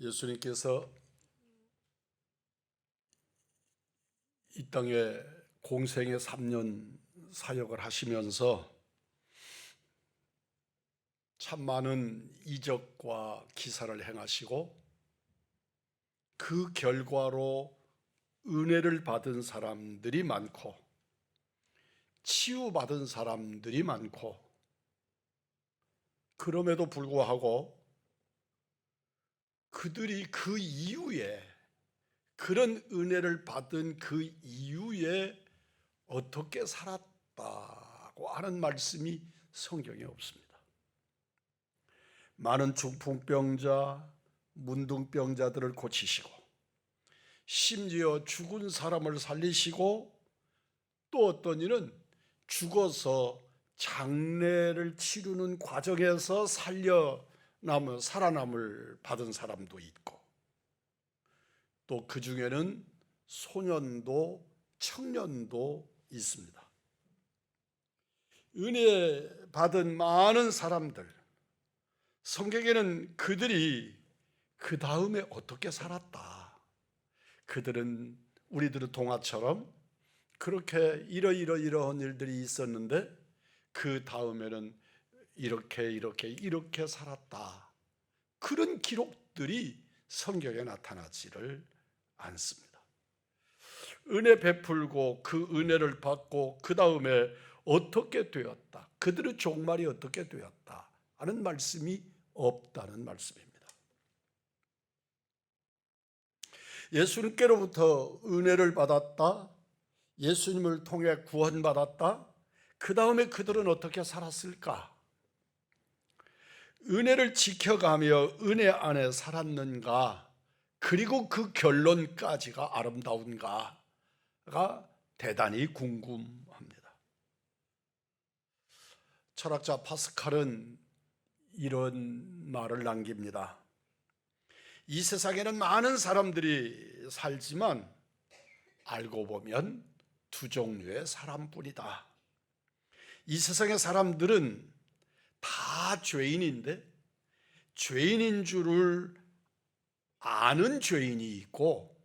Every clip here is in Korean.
예수님께서 이 땅에 공생의 3년 사역을 하시면서 참 많은 이적과 기사를 행하시고 그 결과로 은혜를 받은 사람들이 많고 치유받은 사람들이 많고, 그럼에도 불구하고 그들이 그 이후에, 그런 은혜를 받은 그 이후에 어떻게 살았다고 하는 말씀이 성경에 없습니다. 많은 중풍병자, 문둥병자들을 고치시고, 심지어 죽은 사람을 살리시고, 또 어떤 이는 죽어서 장례를 치르는 과정에서 살아남을 받은 사람도 있고, 또 그 중에는 소년도 청년도 있습니다. 은혜 받은 많은 사람들, 성경에는 그들이 그 다음에 어떻게 살았다, 그들은 우리들의 동화처럼 그렇게 이러한 일들이 있었는데 그 다음에는 이렇게 살았다, 그런 기록들이 성경에 나타나지를 않습니다. 은혜 베풀고 그 은혜를 받고 그 다음에 어떻게 되었다, 그들의 종말이 어떻게 되었다 하는 말씀이 없다는 말씀입니다. 예수님께로부터 은혜를 받았다, 예수님을 통해 구원받았다, 그 다음에 그들은 어떻게 살았을까? 은혜를 지켜가며 은혜 안에 살았는가, 그리고 그 결론까지가 아름다운가가 대단히 궁금합니다. 철학자 파스칼은 이런 말을 남깁니다. 이 세상에는 많은 사람들이 살지만 알고 보면 두 종류의 사람뿐이다. 이 세상의 사람들은 다 죄인인데 죄인인 줄을 아는 죄인이 있고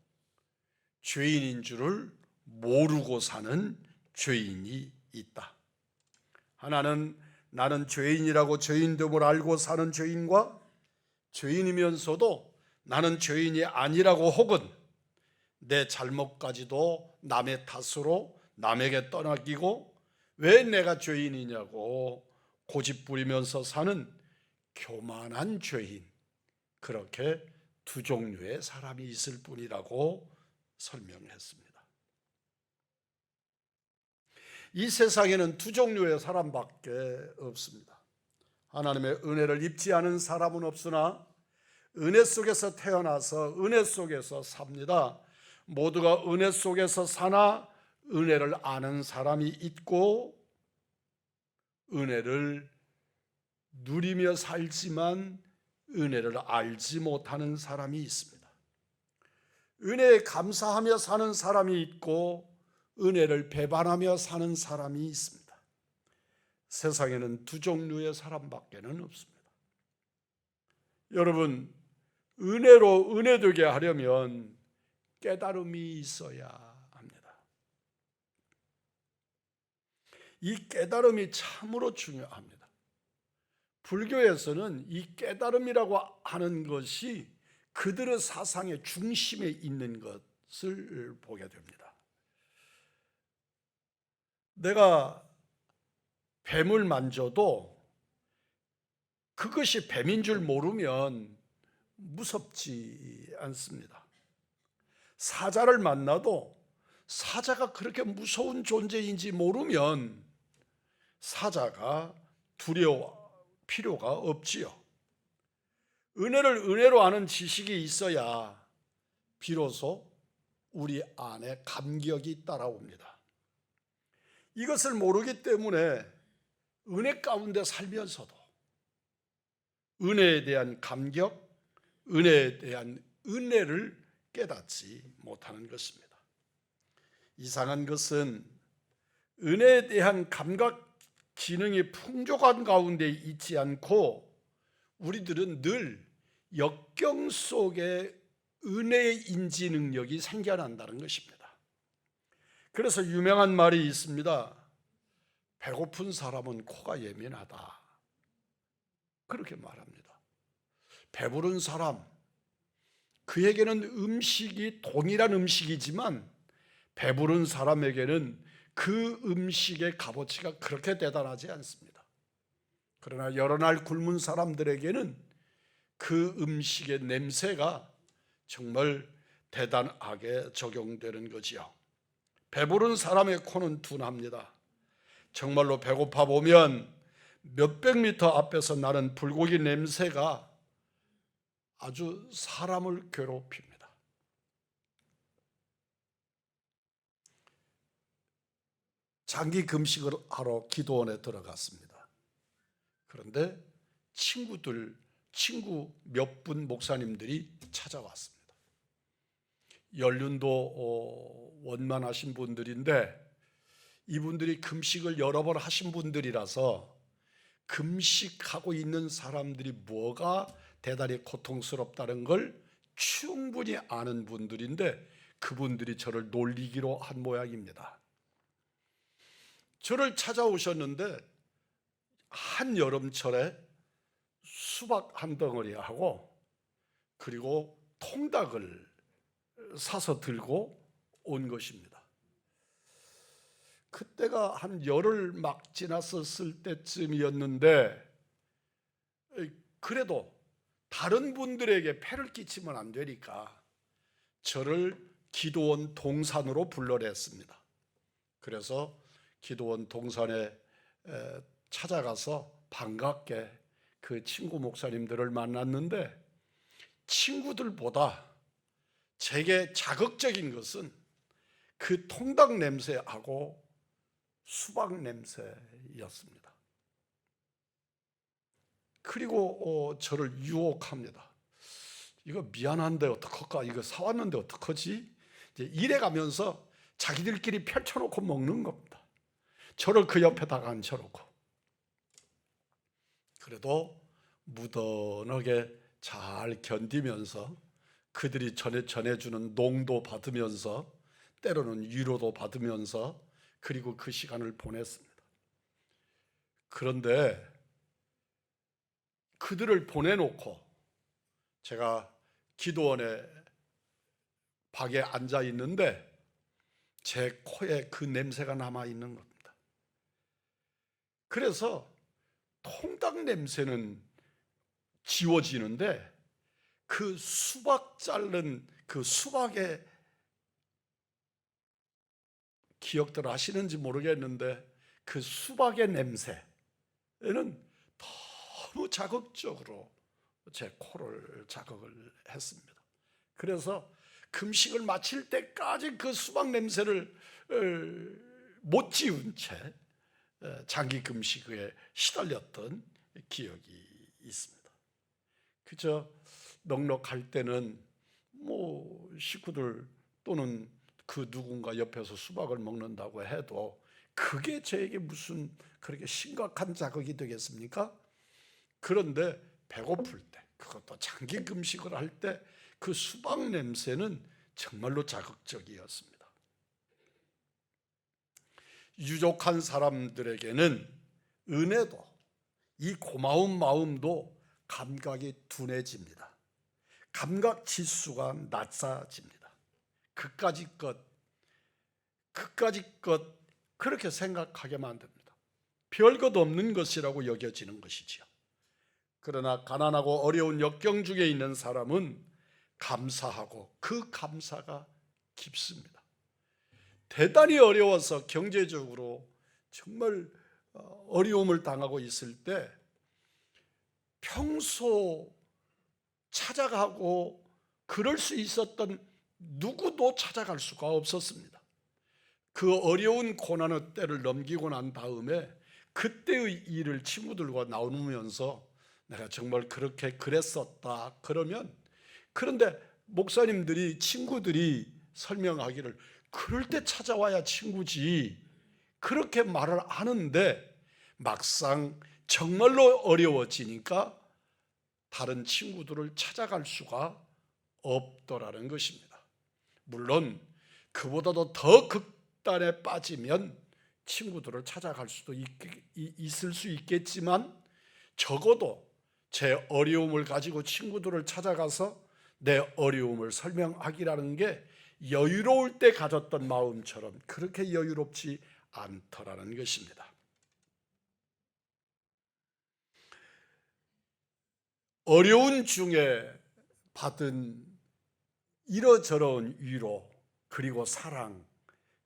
죄인인 줄을 모르고 사는 죄인이 있다. 하나는 나는 죄인이라고 죄인됨을 알고 사는 죄인과, 죄인이면서도 나는 죄인이 아니라고, 혹은 내 잘못까지도 남의 탓으로 남에게 떠넘기고 왜 내가 죄인이냐고 고집부리면서 사는 교만한 죄인, 그렇게 두 종류의 사람이 있을 뿐이라고 설명했습니다. 이 세상에는 두 종류의 사람밖에 없습니다. 하나님의 은혜를 입지 않은 사람은 없으나 은혜 속에서 태어나서 은혜 속에서 삽니다. 모두가 은혜 속에서 사나 은혜를 아는 사람이 있고, 은혜를 누리며 살지만 은혜를 알지 못하는 사람이 있습니다. 은혜에 감사하며 사는 사람이 있고 은혜를 배반하며 사는 사람이 있습니다. 세상에는 두 종류의 사람밖에는 없습니다. 여러분, 은혜로 은혜되게 하려면 깨달음이 있어야 합니다. 이 깨달음이 참으로 중요합니다. 불교에서는 이 깨달음이라고 하는 것이 그들의 사상의 중심에 있는 것을 보게 됩니다. 내가 뱀을 만져도 그것이 뱀인 줄 모르면 무섭지 않습니다. 사자를 만나도 사자가 그렇게 무서운 존재인지 모르면 사자가 두려워 필요가 없지요. 은혜를 은혜로 아는 지식이 있어야 비로소 우리 안에 감격이 따라옵니다. 이것을 모르기 때문에 은혜 가운데 살면서도 은혜에 대한 감격, 은혜에 대한 은혜를 깨닫지 못하는 것입니다. 이상한 것은 은혜에 대한 감각 기능이 풍족한 가운데 있지 않고 우리들은 늘 역경 속에 은혜의 인지 능력이 생겨난다는 것입니다. 그래서 유명한 말이 있습니다. 배고픈 사람은 코가 예민하다. 그렇게 말합니다. 배부른 사람, 그에게는 음식이 동일한 음식이지만 배부른 사람에게는 그 음식의 값어치가 그렇게 대단하지 않습니다. 그러나 여러 날 굶은 사람들에게는 그 음식의 냄새가 정말 대단하게 적용되는 거지요. 배부른 사람의 코는 둔합니다. 정말로 배고파 보면 몇백 미터 앞에서 나는 불고기 냄새가 아주 사람을 괴롭힙니다. 장기 금식을 하러 기도원에 들어갔습니다. 그런데 친구 몇 분 목사님들이 찾아왔습니다. 연륜도 원만하신 분들인데 이분들이 금식을 여러 번 하신 분들이라서 금식하고 있는 사람들이 뭐가 대단히 고통스럽다는 걸 충분히 아는 분들인데 그분들이 저를 놀리기로 한 모양입니다. 저를 찾아오셨는데 한여름철에 수박 한 덩어리하고 그리고 통닭을 사서 들고 온 것입니다. 그때가 한 열흘 막 지났었을 때쯤이었는데 그래도 다른 분들에게 폐를 끼치면 안 되니까 저를 기도원 동산으로 불러냈습니다. 그래서 기도원 동산에 찾아가서 반갑게 그 친구 목사님들을 만났는데 친구들보다 제게 자극적인 것은 그 통닭 냄새하고 수박 냄새였습니다. 그리고 저를 유혹합니다. 이거 미안한데 어떡할까? 이거 사왔는데 어떡하지? 이제 이래가면서 자기들끼리 펼쳐놓고 먹는 겁니다. 저를 그 옆에다가 앉혀놓고. 그래도 무던하게 잘 견디면서 그들이 전해주는 농도 받으면서 때로는 위로도 받으면서 그리고 그 시간을 보냈습니다. 그런데 그들을 보내놓고 제가 기도원에 방에 앉아 있는데 제 코에 그 냄새가 남아 있는 겁니다. 그래서 통닭 냄새는 지워지는데 그 수박 자른 그 수박의 기억들 하시는지 모르겠는데 그 수박의 냄새는 너무 자극적으로 제 코를 자극을 했습니다. 그래서 금식을 마칠 때까지 그 수박 냄새를 못 지운 채 장기 금식에 시달렸던 기억이 있습니다. 그저 넉넉할 때는 뭐 식구들 또는 그 누군가 옆에서 수박을 먹는다고 해도 그게 저에게 무슨 그렇게 심각한 자극이 되겠습니까? 그런데 배고플 때, 그것도 장기 금식을 할 때 그 수박 냄새는 정말로 자극적이었습니다. 유족한 사람들에게는 은혜도 이 고마운 마음도 감각이 둔해집니다. 감각 지수가 낮아집니다. 그까짓 것 그렇게 생각하게 만듭니다. 별것 없는 것이라고 여겨지는 것이지요. 그러나 가난하고 어려운 역경 중에 있는 사람은 감사하고 그 감사가 깊습니다. 대단히 어려워서 경제적으로 정말 어려움을 당하고 있을 때 평소 찾아가고 그럴 수 있었던 누구도 찾아갈 수가 없었습니다. 그 어려운 고난의 때를 넘기고 난 다음에 그때의 일을 친구들과 나누면서 내가 정말 그렇게 그랬었다 그러면, 그런데 목사님들이 친구들이 설명하기를 그럴 때 찾아와야 친구지 그렇게 말을 하는데 막상 정말로 어려워지니까 다른 친구들을 찾아갈 수가 없더라는 것입니다. 물론 그보다도 더 극단에 빠지면 친구들을 찾아갈 수도 있을 수 있겠지만, 적어도 제 어려움을 가지고 친구들을 찾아가서 내 어려움을 설명하기라는 게 여유로울 때 가졌던 마음처럼 그렇게 여유롭지 않더라는 것입니다. 어려운 중에 받은 이러저러한 위로, 그리고 사랑,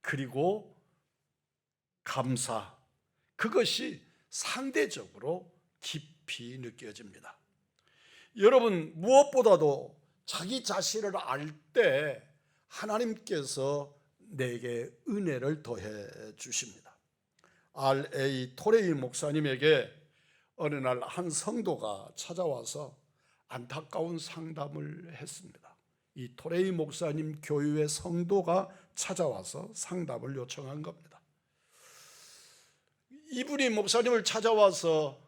그리고 감사, 그것이 상대적으로 깊이 느껴집니다. 여러분, 무엇보다도 자기 자신을 알 때 하나님께서 내게 은혜를 더해 주십니다. R.A. 토레이 목사님에게 어느 날 한 성도가 찾아와서 안타까운 상담을 했습니다. 이 토레이 목사님 교회의 성도가 찾아와서 상담을 요청한 겁니다. 이분이 목사님을 찾아와서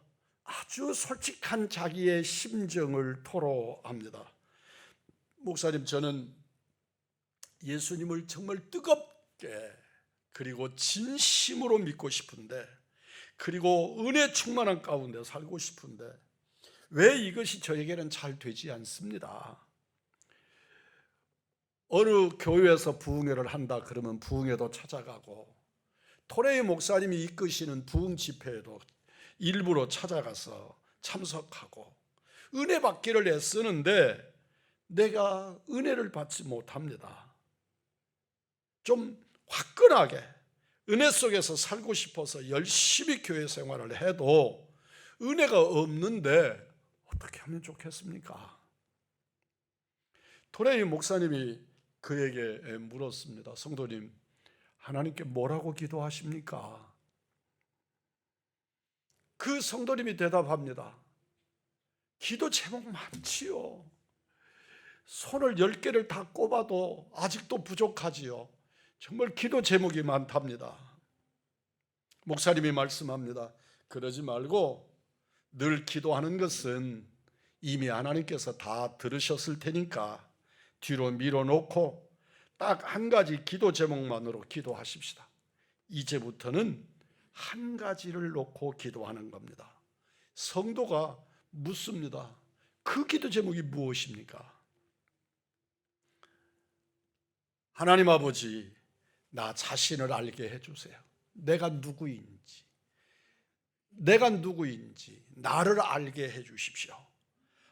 아주 솔직한 자기의 심정을 토로합니다. 목사님, 저는 예수님을 정말 뜨겁게 그리고 진심으로 믿고 싶은데, 그리고 은혜 충만한 가운데 살고 싶은데 왜 이것이 저에게는 잘 되지 않습니다. 어느 교회에서 부흥회를 한다 그러면 부흥회도 찾아가고, 토레이 목사님이 이끄시는 부흥 집회에도 일부러 찾아가서 참석하고 은혜 받기를 애쓰는데 내가 은혜를 받지 못합니다. 좀 화끈하게 은혜 속에서 살고 싶어서 열심히 교회 생활을 해도 은혜가 없는데 어떻게 하면 좋겠습니까? 토레이 목사님이 그에게 물었습니다. 성도님, 하나님께 뭐라고 기도하십니까? 그 성도님이 대답합니다. 기도 제목 많지요. 손을 10개를 다 꼽아도 아직도 부족하지요. 정말 기도 제목이 많답니다. 목사님이 말씀합니다. 그러지 말고 늘 기도하는 것은 이미 하나님께서 다 들으셨을 테니까 뒤로 밀어놓고 딱 한 가지 기도 제목만으로 기도하십시다. 이제부터는 한 가지를 놓고 기도하는 겁니다. 성도가 묻습니다. 그 기도 제목이 무엇입니까? 하나님 아버지, 나 자신을 알게 해주세요. 내가 누구인지 나를 알게 해주십시오.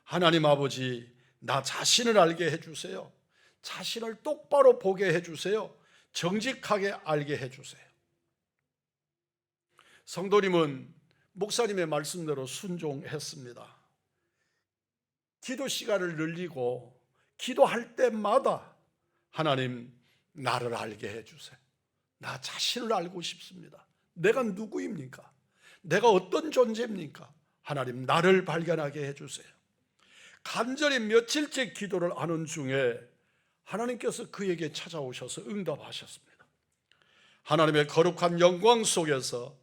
하나님 아버지, 나 자신을 알게 해주세요. 자신을 똑바로 보게 해주세요. 정직하게 알게 해주세요. 성도님은 목사님의 말씀대로 순종했습니다. 기도 시간을 늘리고 기도할 때마다 하나님, 나를 알게 해주세요. 나 자신을 알고 싶습니다. 내가 누구입니까? 내가 어떤 존재입니까? 하나님, 나를 발견하게 해주세요. 간절히 며칠째 기도를 하는 중에 하나님께서 그에게 찾아오셔서 응답하셨습니다. 하나님의 거룩한 영광 속에서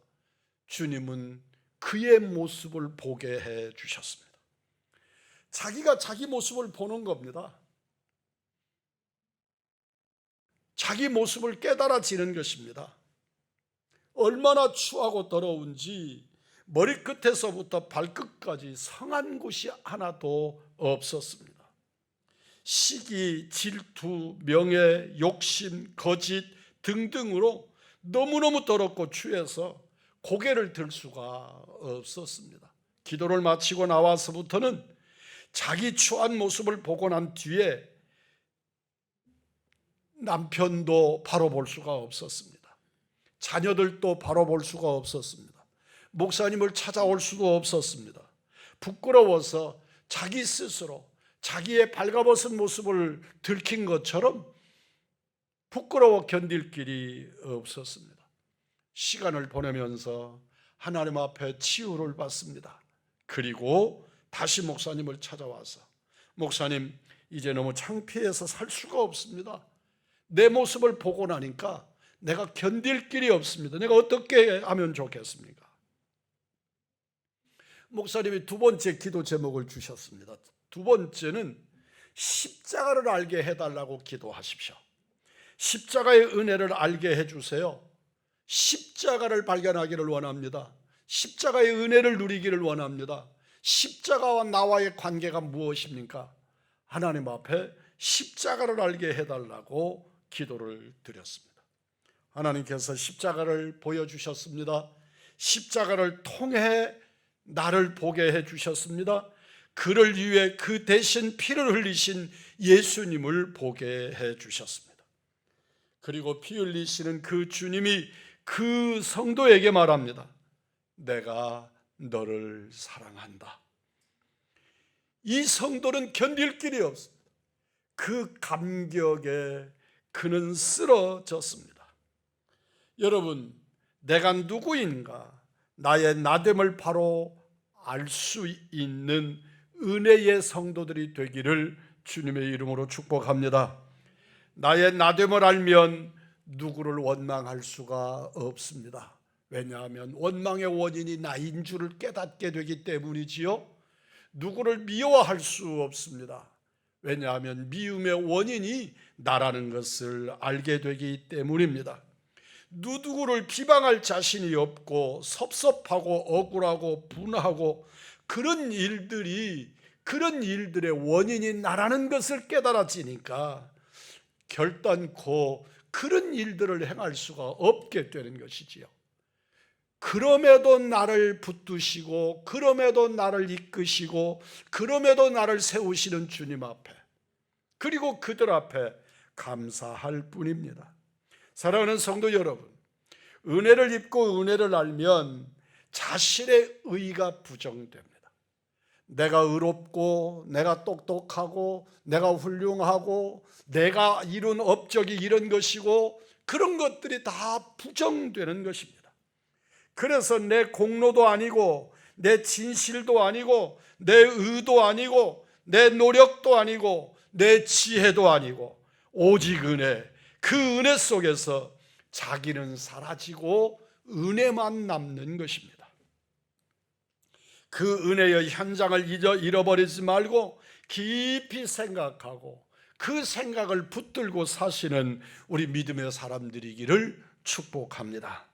주님은 그의 모습을 보게 해 주셨습니다. 자기가 자기 모습을 보는 겁니다. 자기 모습을 깨달아지는 것입니다. 얼마나 추하고 더러운지 머리끝에서부터 발끝까지 성한 곳이 하나도 없었습니다. 시기, 질투, 명예, 욕심, 거짓 등등으로 너무너무 더럽고 추해서 고개를 들 수가 없었습니다. 기도를 마치고 나와서부터는 자기 추한 모습을 보고 난 뒤에 남편도 바로 볼 수가 없었습니다. 자녀들도 바로 볼 수가 없었습니다. 목사님을 찾아올 수도 없었습니다. 부끄러워서 자기 스스로 자기의 발가벗은 모습을 들킨 것처럼 부끄러워 견딜 길이 없었습니다. 시간을 보내면서 하나님 앞에 치유를 받습니다. 그리고 다시 목사님을 찾아와서, 목사님, 이제 너무 창피해서 살 수가 없습니다. 내 모습을 보고 나니까 내가 견딜 길이 없습니다. 내가 어떻게 하면 좋겠습니까? 목사님이 두 번째 기도 제목을 주셨습니다. 두 번째는 십자가를 알게 해달라고 기도하십시오. 십자가의 은혜를 알게 해주세요. 십자가를 발견하기를 원합니다. 십자가의 은혜를 누리기를 원합니다. 십자가와 나와의 관계가 무엇입니까? 하나님 앞에 십자가를 알게 해달라고 기도를 드렸습니다. 하나님께서 십자가를 보여주셨습니다. 십자가를 통해 나를 보게 해주셨습니다. 그를 위해 그 대신 피를 흘리신 예수님을 보게 해주셨습니다. 그리고 피 흘리시는 그 주님이 그 성도에게 말합니다. 내가 너를 사랑한다. 이 성도는 견딜 길이 없습니다. 그 감격에 그는 쓰러졌습니다. 여러분, 내가 누구인가? 나의 나됨을 바로 알 수 있는 은혜의 성도들이 되기를 주님의 이름으로 축복합니다. 나의 나됨을 알면 누구를 원망할 수가 없습니다. 왜냐하면 원망의 원인이 나인 줄을 깨닫게 되기 때문이지요. 누구를 미워할 수 없습니다. 왜냐하면 미움의 원인이 나라는 것을 알게 되기 때문입니다. 누구를 비방할 자신이 없고 섭섭하고 억울하고 분하고 그런 일들의 원인이 나라는 것을 깨달아지니까 결단코 그런 일들을 행할 수가 없게 되는 것이지요. 그럼에도 나를 붙드시고 그럼에도 나를 이끄시고 그럼에도 나를 세우시는 주님 앞에, 그리고 그들 앞에 감사할 뿐입니다. 사랑하는 성도 여러분, 은혜를 입고 은혜를 알면 자신의 의가 부정됩니다. 내가 의롭고 내가 똑똑하고 내가 훌륭하고 내가 이룬 업적이 이런 것이고 그런 것들이 다 부정되는 것입니다. 그래서 내 공로도 아니고 내 진실도 아니고 내 의도 아니고 내 노력도 아니고 내 지혜도 아니고 오직 은혜, 그 은혜 속에서 자기는 사라지고 은혜만 남는 것입니다. 그 은혜의 현장을 잃어버리지 말고 깊이 생각하고 그 생각을 붙들고 사시는 우리 믿음의 사람들이기를 축복합니다.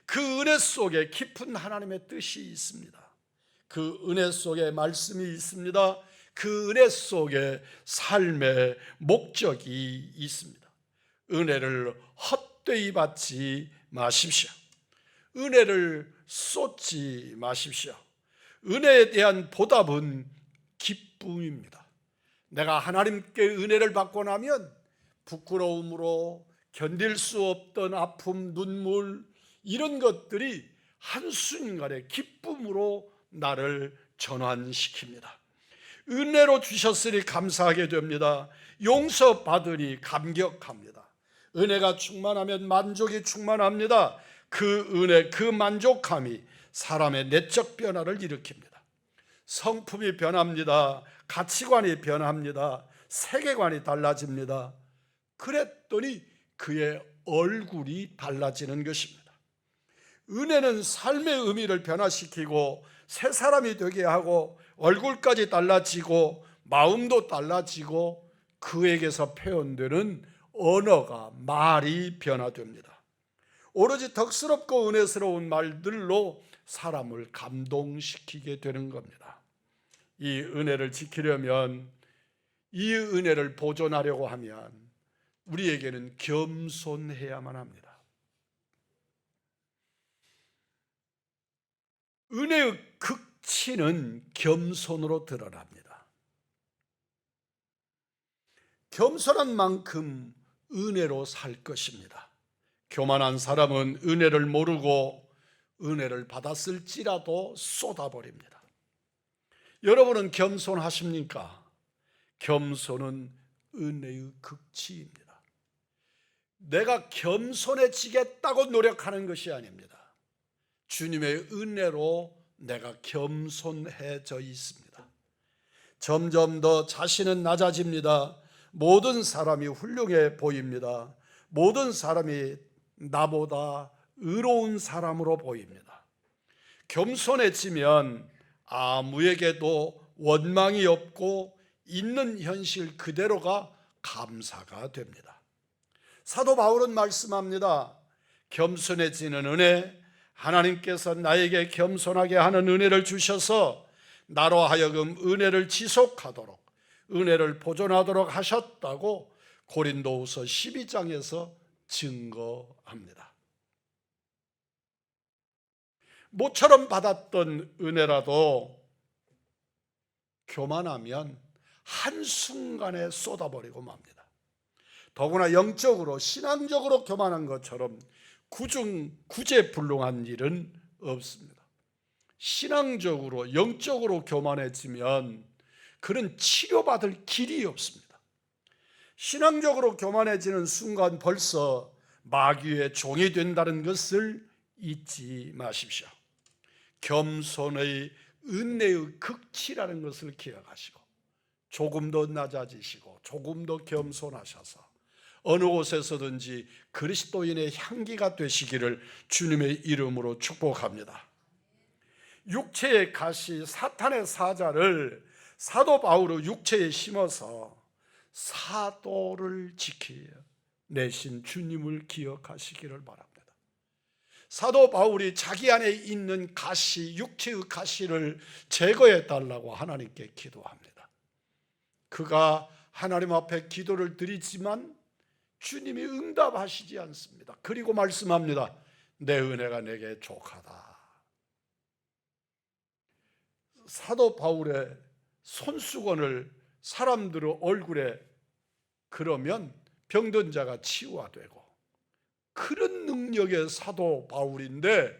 그 은혜 속에 깊은 하나님의 뜻이 있습니다. 그 은혜 속에 말씀이 있습니다. 그 은혜 속에 삶의 목적이 있습니다. 은혜를 헛되이 받지 마십시오. 은혜를 쏟지 마십시오. 은혜에 대한 보답은 기쁨입니다. 내가 하나님께 은혜를 받고 나면 부끄러움으로 견딜 수 없던 아픔, 눈물, 이런 것들이 한순간에 기쁨으로 나를 전환시킵니다. 은혜로 주셨으니 감사하게 됩니다. 용서받으니 감격합니다. 은혜가 충만하면 만족이 충만합니다. 그 은혜, 그 만족함이 사람의 내적 변화를 일으킵니다. 성품이 변합니다. 가치관이 변합니다. 세계관이 달라집니다. 그랬더니 그의 얼굴이 달라지는 것입니다. 은혜는 삶의 의미를 변화시키고 새 사람이 되게 하고 얼굴까지 달라지고 마음도 달라지고 그에게서 표현되는 언어가, 말이 변화됩니다. 오로지 덕스럽고 은혜스러운 말들로 사람을 감동시키게 되는 겁니다. 이 은혜를 지키려면, 이 은혜를 보존하려고 하면 우리에게는 겸손해야만 합니다. 은혜의 극치는 겸손으로 드러납니다. 겸손한 만큼 은혜로 살 것입니다. 교만한 사람은 은혜를 모르고 은혜를 받았을지라도 쏟아버립니다. 여러분은 겸손하십니까? 겸손은 은혜의 극치입니다. 내가 겸손해지겠다고 노력하는 것이 아닙니다. 주님의 은혜로 내가 겸손해져 있습니다. 점점 더 자신은 낮아집니다. 모든 사람이 훌륭해 보입니다. 모든 사람이 나보다 의로운 사람으로 보입니다. 겸손해지면 아무에게도 원망이 없고 있는 현실 그대로가 감사가 됩니다. 사도 바울은 말씀합니다. 겸손해지는 은혜, 하나님께서 나에게 겸손하게 하는 은혜를 주셔서 나로 하여금 은혜를 지속하도록, 은혜를 보존하도록 하셨다고 고린도후서 12장에서 증거합니다. 모처럼 받았던 은혜라도 교만하면 한순간에 쏟아버리고 맙니다. 더구나 영적으로, 신앙적으로 교만한 것처럼 구제불능한 일은 없습니다. 신앙적으로, 영적으로 교만해지면 그는 치료받을 길이 없습니다. 신앙적으로 교만해지는 순간 벌써 마귀의 종이 된다는 것을 잊지 마십시오. 겸손의 은혜의 극치라는 것을 기억하시고 조금 더 낮아지시고 조금 더 겸손하셔서 어느 곳에서든지 그리스도인의 향기가 되시기를 주님의 이름으로 축복합니다. 육체의 가시, 사탄의 사자를 사도 바울의 육체에 심어서 사도를 지키려 내신 주님을 기억하시기를 바랍니다. 사도 바울이 자기 안에 있는 가시, 육체의 가시를 제거해 달라고 하나님께 기도합니다. 그가 하나님 앞에 기도를 드리지만 주님이 응답하시지 않습니다. 그리고 말씀합니다. 내 은혜가 내게 족하다. 사도 바울의 손수건을 사람들의 얼굴에 그러면 병든 자가 치유되고 그런 능력의 사도 바울인데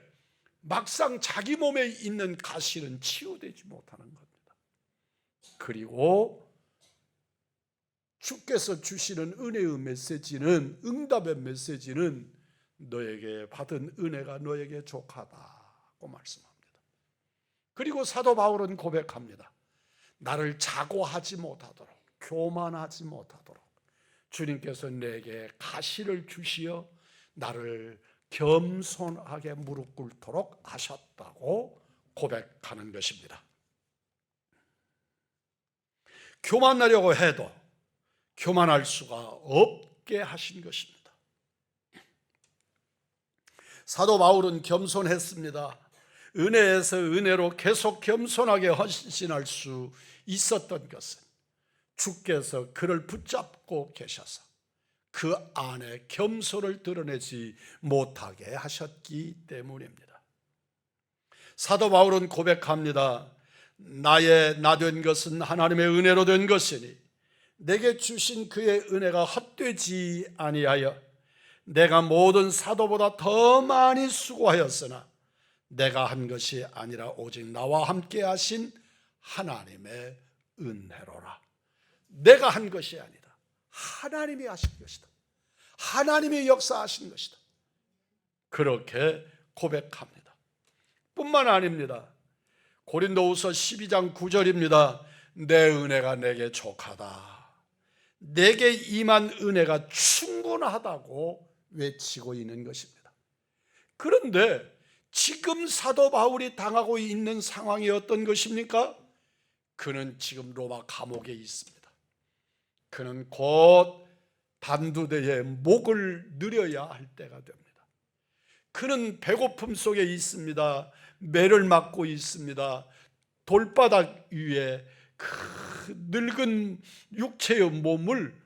막상 자기 몸에 있는 가시는 치유되지 못하는 겁니다. 그리고 주께서 주시는 은혜의 메시지는, 응답의 메시지는 너에게 받은 은혜가 너에게 족하다고 말씀합니다. 그리고 사도 바울은 고백합니다. 나를 자고하지 못하도록, 교만하지 못하도록 주님께서 내게 가시를 주시어 나를 겸손하게 무릎 꿇도록 하셨다고 고백하는 것입니다. 교만하려고 해도 교만할 수가 없게 하신 것입니다. 사도 바울은 겸손했습니다. 은혜에서 은혜로 계속 겸손하게 헌신할 수 있었던 것은 주께서 그를 붙잡고 계셔서 그 안에 겸손을 드러내지 못하게 하셨기 때문입니다. 사도 바울은 고백합니다. 나의 나 된 것은 하나님의 은혜로 된 것이니 내게 주신 그의 은혜가 헛되지 아니하여 내가 모든 사도보다 더 많이 수고하였으나 내가 한 것이 아니라 오직 나와 함께 하신 하나님의 은혜로라. 내가 한 것이 아니라 하나님이 하신 것이다. 하나님이 역사하신 것이다. 그렇게 고백합니다. 뿐만 아닙니다. 고린도후서 12장 9절입니다. 내 은혜가 내게 족하다. 내게 임한 은혜가 충분하다고 외치고 있는 것입니다. 그런데 지금 사도 바울이 당하고 있는 상황이 어떤 것입니까? 그는 지금 로마 감옥에 있습니다. 그는 곧 단두대에 목을 늘여야 할 때가 됩니다. 그는 배고픔 속에 있습니다. 매를 맞고 있습니다. 돌바닥 위에 그 늙은 육체의 몸을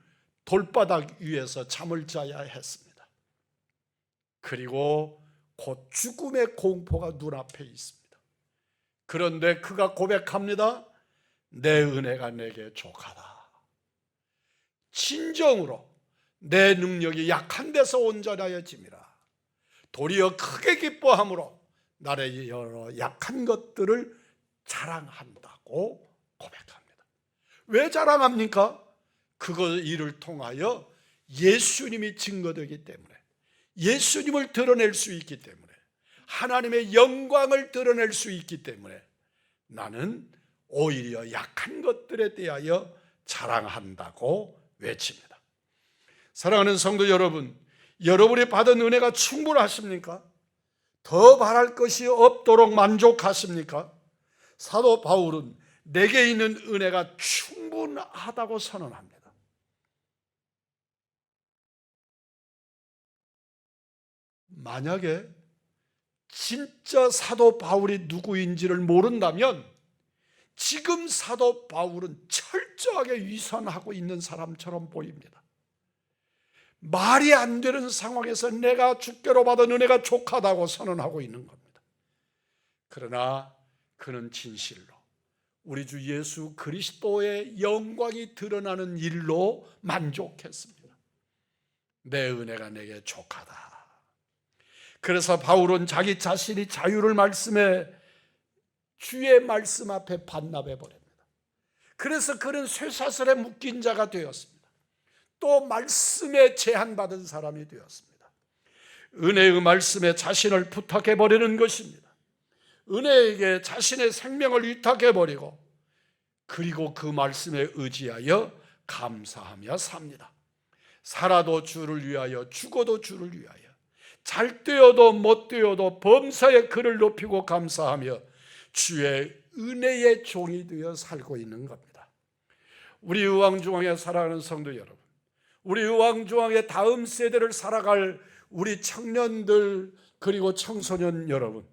돌바닥 위에서 잠을 자야 했습니다. 그리고 곧 죽음의 공포가 눈앞에 있습니다. 그런데 그가 고백합니다. 내 은혜가 내게 족하다. 진정으로 내 능력이 약한 데서 온전하여짐이라. 도리어 크게 기뻐함으로 나의 여러 약한 것들을 자랑한다고 고백합니다. 왜 자랑합니까? 그거 일을 통하여 예수님이 증거되기 때문에, 예수님을 드러낼 수 있기 때문에, 하나님의 영광을 드러낼 수 있기 때문에 나는 오히려 약한 것들에 대하여 자랑한다고 외칩니다. 사랑하는 성도 여러분, 여러분이 받은 은혜가 충분하십니까? 더 바랄 것이 없도록 만족하십니까? 사도 바울은 내게 있는 은혜가 충분하다고 선언합니다. 만약에 진짜 사도 바울이 누구인지를 모른다면 지금 사도 바울은 철저하게 위선하고 있는 사람처럼 보입니다. 말이 안 되는 상황에서 내가 주께로 받은 은혜가 족하다고 선언하고 있는 겁니다. 그러나 그는 진실로 우리 주 예수 그리스도의 영광이 드러나는 일로 만족했습니다. 내 은혜가 내게 족하다. 그래서 바울은 자기 자신이 자유를 말씀에 주의 말씀 앞에 반납해 버립니다. 그래서 그는 쇠사슬에 묶인 자가 되었습니다. 또 말씀에 제한받은 사람이 되었습니다. 은혜의 말씀에 자신을 부탁해 버리는 것입니다. 은혜에게 자신의 생명을 위탁해 버리고 그리고 그 말씀에 의지하여 감사하며 삽니다. 살아도 주를 위하여 죽어도 주를 위하여 잘 되어도 못 되어도 범사에 그를 높이고 감사하며 주의 은혜의 종이 되어 살고 있는 겁니다. 우리 의왕중앙에 살아가는 성도 여러분, 우리 의왕중앙의 다음 세대를 살아갈 우리 청년들 그리고 청소년 여러분,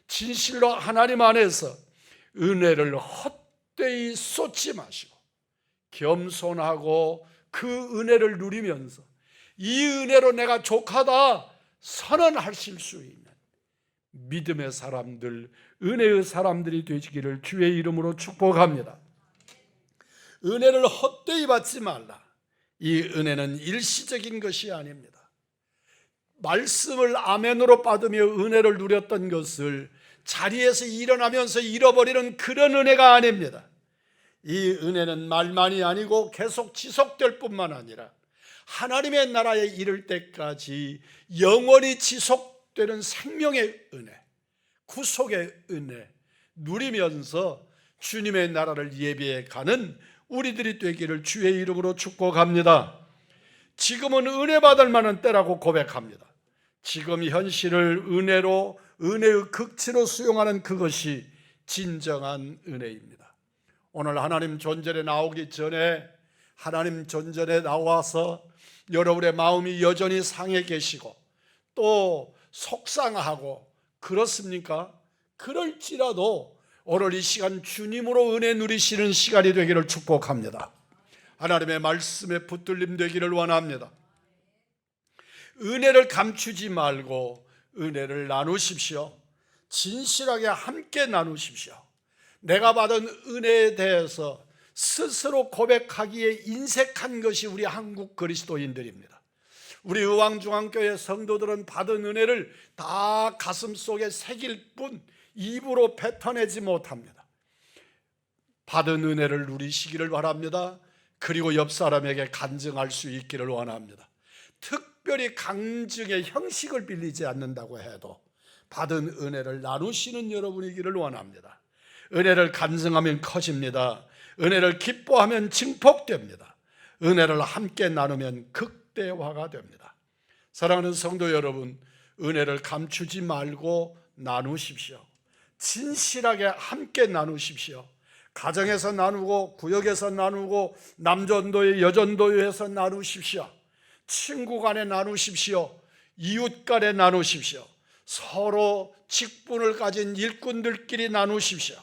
진실로 하나님 안에서 은혜를 헛되이 쏟지 마시고 겸손하고 그 은혜를 누리면서 이 은혜로 내가 족하다 선언하실 수 있는 믿음의 사람들, 은혜의 사람들이 되시기를 주의 이름으로 축복합니다. 은혜를 헛되이 받지 말라. 이 은혜는 일시적인 것이 아닙니다. 말씀을 아멘으로 받으며 은혜를 누렸던 것을 자리에서 일어나면서 잃어버리는 그런 은혜가 아닙니다. 이 은혜는 말만이 아니고 계속 지속될 뿐만 아니라 하나님의 나라에 이를 때까지 영원히 지속되는 생명의 은혜, 구속의 은혜 누리면서 주님의 나라를 예비해 가는 우리들이 되기를 주의 이름으로 축복합니다. 지금은 은혜 받을 만한 때라고 고백합니다. 지금 현실을 은혜로, 은혜의 극치로 수용하는 그것이 진정한 은혜입니다. 오늘 하나님 존전에 나오기 전에 하나님 존전에 나와서 여러분의 마음이 여전히 상해 계시고 또 속상하고 그렇습니까? 그럴지라도 오늘 이 시간 주님으로 은혜 누리시는 시간이 되기를 축복합니다. 하나님의 말씀에 붙들림 되기를 원합니다. 은혜를 감추지 말고 은혜를 나누십시오. 진실하게 함께 나누십시오. 내가 받은 은혜에 대해서 스스로 고백하기에 인색한 것이 우리 한국 그리스도인들입니다. 우리 의왕중앙교회 성도들은 받은 은혜를 다 가슴속에 새길 뿐 입으로 뱉어내지 못합니다. 받은 은혜를 누리시기를 바랍니다. 그리고 옆 사람에게 간증할 수 있기를 원합니다. 특별히 간증의 형식을 빌리지 않는다고 해도 받은 은혜를 나누시는 여러분이기를 원합니다. 은혜를 간증하면 커집니다. 은혜를 기뻐하면 증폭됩니다. 은혜를 함께 나누면 극대화가 됩니다. 사랑하는 성도 여러분, 은혜를 감추지 말고 나누십시오. 진실하게 함께 나누십시오. 가정에서 나누고 구역에서 나누고 남전도회 여전도회에서 나누십시오. 친구 간에 나누십시오. 이웃 간에 나누십시오. 서로 직분을 가진 일꾼들끼리 나누십시오.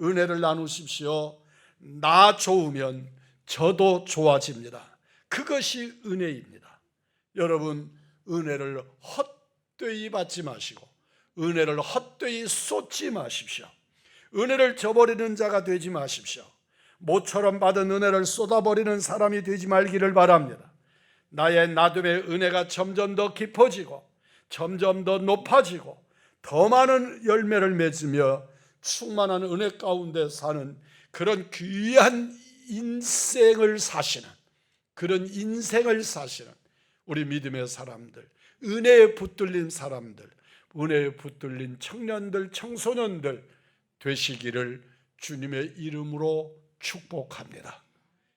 은혜를 나누십시오. 나 좋으면 저도 좋아집니다. 그것이 은혜입니다. 여러분, 은혜를 헛되이 받지 마시고 은혜를 헛되이 쏟지 마십시오. 은혜를 저버리는 자가 되지 마십시오. 모처럼 받은 은혜를 쏟아버리는 사람이 되지 말기를 바랍니다. 나의 나됨의 은혜가 점점 더 깊어지고 점점 더 높아지고 더 많은 열매를 맺으며 충만한 은혜 가운데 사는 그런 귀한 인생을 사시는, 그런 인생을 사시는 우리 믿음의 사람들, 은혜에 붙들린 사람들, 은혜에 붙들린 청년들, 청소년들 되시기를 주님의 이름으로 축복합니다.